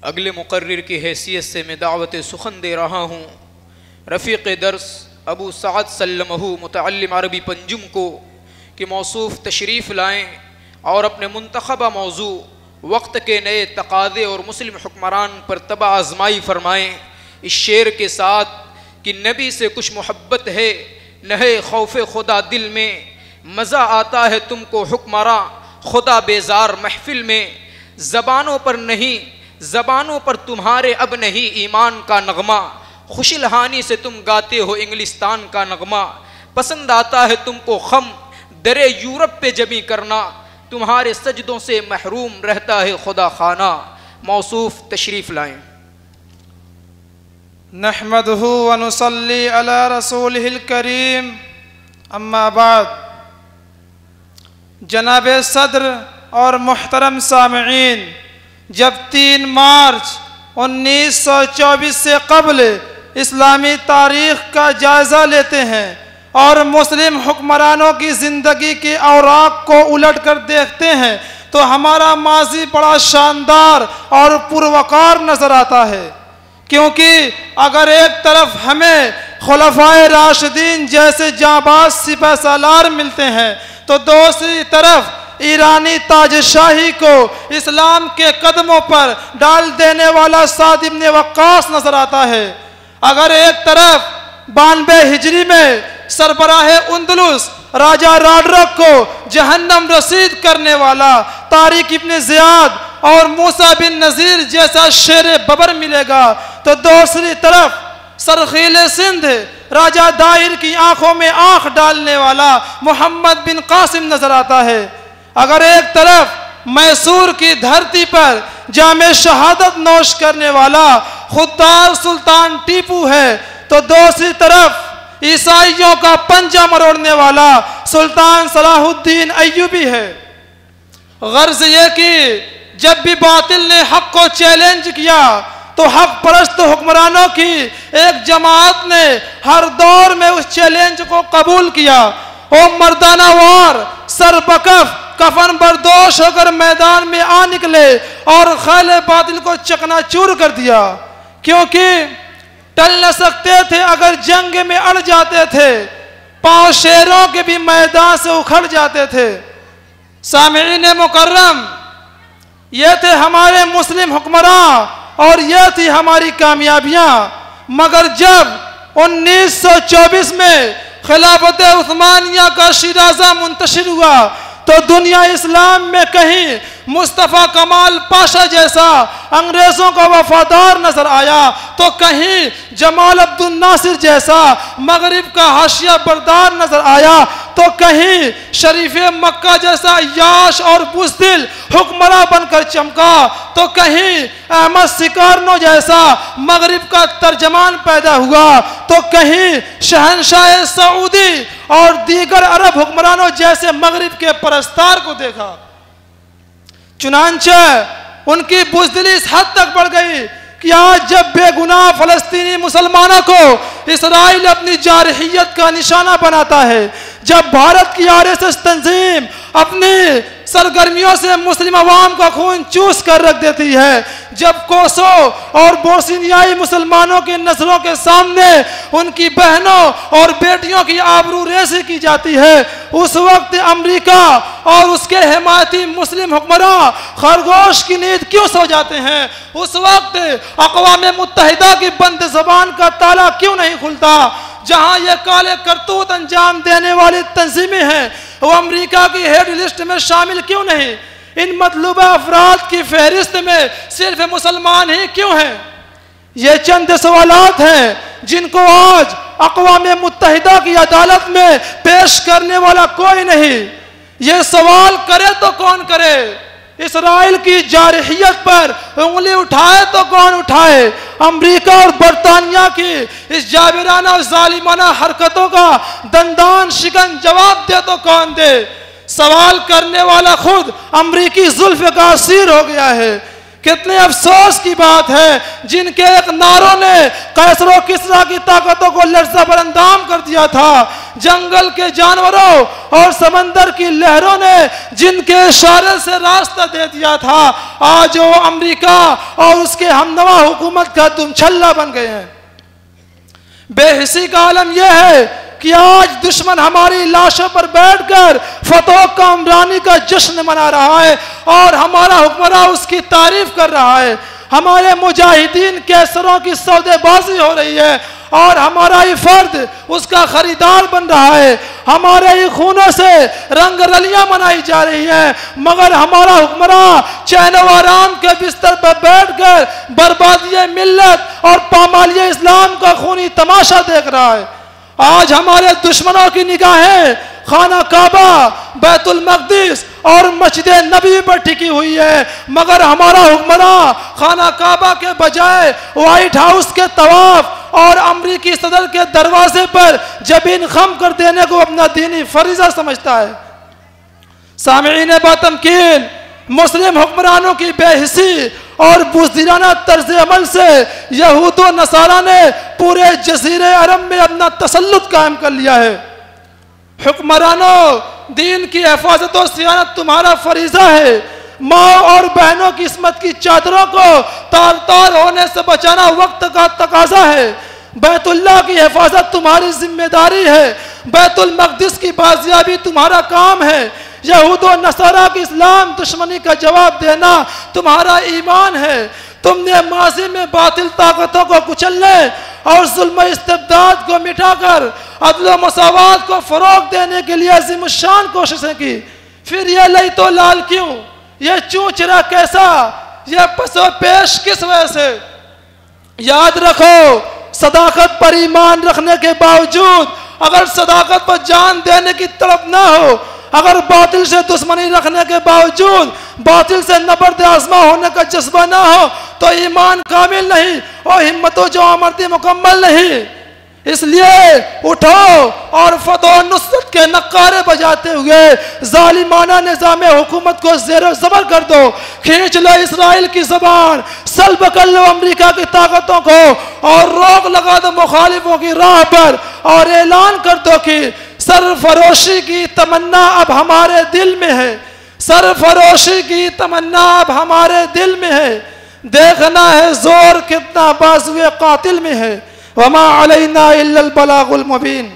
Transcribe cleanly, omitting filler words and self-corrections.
اگلے مقرر کی حیثیت سے میں دعوت سخن دے رہا ہوں رفیق درس ابو سعد سلمہ متعلم عربی پنجم کو کہ موصوف تشریف لائیں اور اپنے منتخبہ موضوع وقت کے نئے تقاضے اور مسلم حکمران پر طبع آزمائی فرمائیں اس شعر کے ساتھ کہ نبی سے کچھ محبت ہے نہ ہے خوف خدا دل میں، مزہ آتا ہے تم کو حکمراں خدا بیزار محفل میں، زبانوں پر نہیں زبانوں پر تمہارے اب نہیں ایمان کا نغمہ، خوش الحانی سے تم گاتے ہو انگلستان کا نغمہ، پسند آتا ہے تم کو خم درے یورپ پہ جمی کرنا، تمہارے سجدوں سے محروم رہتا ہے خدا خانہ۔ موصوف تشریف لائیں۔ نحمدہ ونصلی علی رسولہ الکریم، اما بعد۔ جناب صدر اور محترم سامعین، جب 3 مارچ 1924 سے قبل اسلامی تاریخ کا جائزہ لیتے ہیں اور مسلم حکمرانوں کی زندگی کے اوراق کو الٹ کر دیکھتے ہیں تو ہمارا ماضی بڑا شاندار اور پروقار نظر آتا ہے، کیونکہ اگر ایک طرف ہمیں خلفائے راشدین جیسے جانباز سپہ سالار ملتے ہیں تو دوسری طرف ایرانی تاج شاہی کو اسلام کے قدموں پر ڈال دینے والا سعد بن وقاص نظر آتا ہے۔ اگر ایک طرف 92 ہجری میں سربراہ اندلس راجہ راڈرک کو جہنم رسید کرنے والا طارق ابن زیاد اور موسیٰ بن نذیر جیسا شیر ببر ملے گا تو دوسری طرف سرخیل سندھ راجہ دائر کی آنکھوں میں آنکھ ڈالنے والا محمد بن قاسم نظر آتا ہے۔ اگر ایک طرف میسور کی دھرتی پر جام شہادت نوش کرنے والا خوددار سلطان ٹیپو ہے تو دوسری طرف عیسائیوں کا پنجہ مروڑنے والا سلطان صلاح الدین ایوبی ہے۔ غرض یہ کہ جب بھی باطل نے حق کو چیلنج کیا تو حق پرست حکمرانوں کی ایک جماعت نے ہر دور میں اس چیلنج کو قبول کیا۔ وہ مردانہ وار سر بکف کفن بردوش ہو کر میدان میں آ نکلے اور خیل باطل کو چکنا چور کر دیا، کیونکہ ٹل نہ سکتے تھے اگر جنگ میں اڑ جاتے تھے، پاؤں شیروں کے بھی میدان سے اکھڑ جاتے تھے۔ سامعین مکرم، یہ تھے ہمارے مسلم حکمراں اور یہ تھی ہماری کامیابیاں، مگر جب 1924 میں خلافت عثمانیہ کا شیرازہ منتشر ہوا تو دنیا اسلام میں کہیں مصطفیٰ کمال پاشا جیسا انگریزوں کا وفادار نظر آیا تو کہیں جمال عبد الناصر جیسا مغرب کا حاشیہ بردار نظر آیا تو کہیں شریف مکہ جیسا عیاش اور بزدل حکمراں بن کر چمکا تو کہیں احمد سکارنو جیسا مغرب کا ترجمان پیدا ہوا تو کہیں شہنشاہ سعودی اور دیگر عرب حکمرانوں جیسے مغرب کے پرستار کو دیکھا۔ چنانچہ ان کی بزدلی اس حد تک بڑھ گئی کہ آج جب بے گناہ فلسطینی مسلمانوں کو اسرائیل اپنی جارحیت کا نشانہ بناتا ہے، جب بھارت کی RSS تنظیم اپنی سرگرمیوں سے مسلم عوام کا خون چوس کر رکھ دیتی ہے، جب کوسو اور بوسنیائی مسلمانوں کی نسلوں کے سامنے ان کی بہنوں اور بیٹیوں کی آبرو ریزی کی جاتی ہے، اس وقت امریکہ اور اس کے حمایتی مسلم حکمراں خرگوش کی نیند کیوں سو جاتے ہیں؟ اس وقت اقوام متحدہ کی بند زبان کا تالا کیوں نہیں کھلتا؟ جہاں یہ کالے کرتوت انجام دینے والی تنظیمیں ہیں وہ امریکہ کی ہیڈ لسٹ میں شامل کیوں نہیں؟ ان مطلوبہ افراد کی فہرست میں صرف مسلمان ہی کیوں ہیں؟ یہ چند سوالات ہیں جن کو آج اقوام متحدہ کی عدالت میں پیش کرنے والا کوئی نہیں۔ یہ سوال کرے تو کون کرے؟ اسرائیل کی جارحیت پر انگلی اٹھائے تو کون اٹھائے؟ امریکہ اور برطانیہ کی اس جابرانہ اور ظالمانہ حرکتوں کا دندان شکن جواب دے تو کون دے؟ سوال کرنے والا خود امریکی زلف کا اسیر ہو گیا ہے، کتنے افسوس کی بات ہے جن کے ایک نعروں نے قیصر و کسریٰ کی طاقتوں کو لرزہ بر اندام کر دیا تھا، جنگل کے جانوروں اور سمندر کی لہروں نے جن کے اشارے سے راستہ دے دیا تھا، آج وہ امریکہ اور اس کے ہمنوا حکومت کا تم چھلا بن گئے ہیں۔ بے حسی کا عالم یہ ہے کہ آج دشمن ہماری لاشوں پر بیٹھ کر فتح کا عمرانی کا جشن منا رہا ہے اور ہمارا حکمراں اس کی تعریف کر رہا ہے۔ ہمارے مجاہدین کیسروں کی سودے بازی ہو رہی ہے اور ہمارا ہی فرد اس کا خریدار بن رہا ہے، ہمارے ہی خونوں سے رنگ رلیاں منائی جا رہی ہیں، مگر ہمارا حکمراں چین و آرام کے بستر پر بیٹھ کر بربادی ملت اور پامالی اسلام کا خونی تماشا دیکھ رہا ہے۔ آج ہمارے دشمنوں کی نگاہیں خانہ کعبہ، بیت المقدس اور مسجد نبی پر ٹکی ہوئی ہے، مگر ہمارا حکمراں خانہ کعبہ کے بجائے وائٹ ہاؤس کے طواف اور امریکی صدر کے دروازے پر جبین خم کر دینے کو اپنا دینی فریضہ سمجھتا ہے۔ سامعین باتمکین، مسلم حکمرانوں کی بے حسی اور بزدلانہ طرز عمل سے یہود و نصارہ نے پورے جزیرے عرب میں اپنا تسلط قائم کر لیا ہے۔ حکمرانوں، دین کی حفاظت و صیانت تمہارا فریضہ ہے۔ ماں اور بہنوں کی عصمت کی چادروں کو تار تار ہونے سے بچانا وقت کا تقاضا ہے۔ بیت اللہ کی حفاظت تمہاری ذمہ داری ہے، بیت المقدس کی بازیابی تمہارا کام ہے، یہود و نصارہ کی اسلام دشمنی کا جواب دینا تمہارا ایمان ہے۔ تم نے ماضی میں باطل طاقتوں کو کچلنے اور ظلم و استبداد کو مٹا کر عدل و مساوات کو فروغ دینے کے لیے عظیم الشان کوششیں کی، پھر یہ لئی تو لال کیوں، یہ چوں چرا کیسا، یہ پس و پیش کس وجہ سے؟ یاد رکھو، صداقت پر ایمان رکھنے کے باوجود اگر صداقت پر جان دینے کی طرف نہ ہو، اگر باطل سے دشمنی رکھنے کے باوجود باطل سے نبرد آزما ہونے کا جذبہ نہ ہو تو ایمان کامل نہیں اور ہمت و جوامردی مکمل نہیں۔ اس لیے اٹھو اور فتح و نصرت کے نقارے بجاتے ہوئے ظالمانہ نظام حکومت کو زیر و زبر کر دو، کھینچ لو اسرائیل کی زبان، سلب کر لو امریکہ کی طاقتوں کو اور روک لگا دو مخالفوں کی راہ پر، اور اعلان کر دو کہ سرفروشی کی تمنا اب ہمارے دل میں ہے، سرفروشی کی تمنا اب ہمارے دل میں ہے، دیکھنا ہے زور کتنا بازوئے قاتل میں ہے۔ وما علینا الا البلاغ المبین۔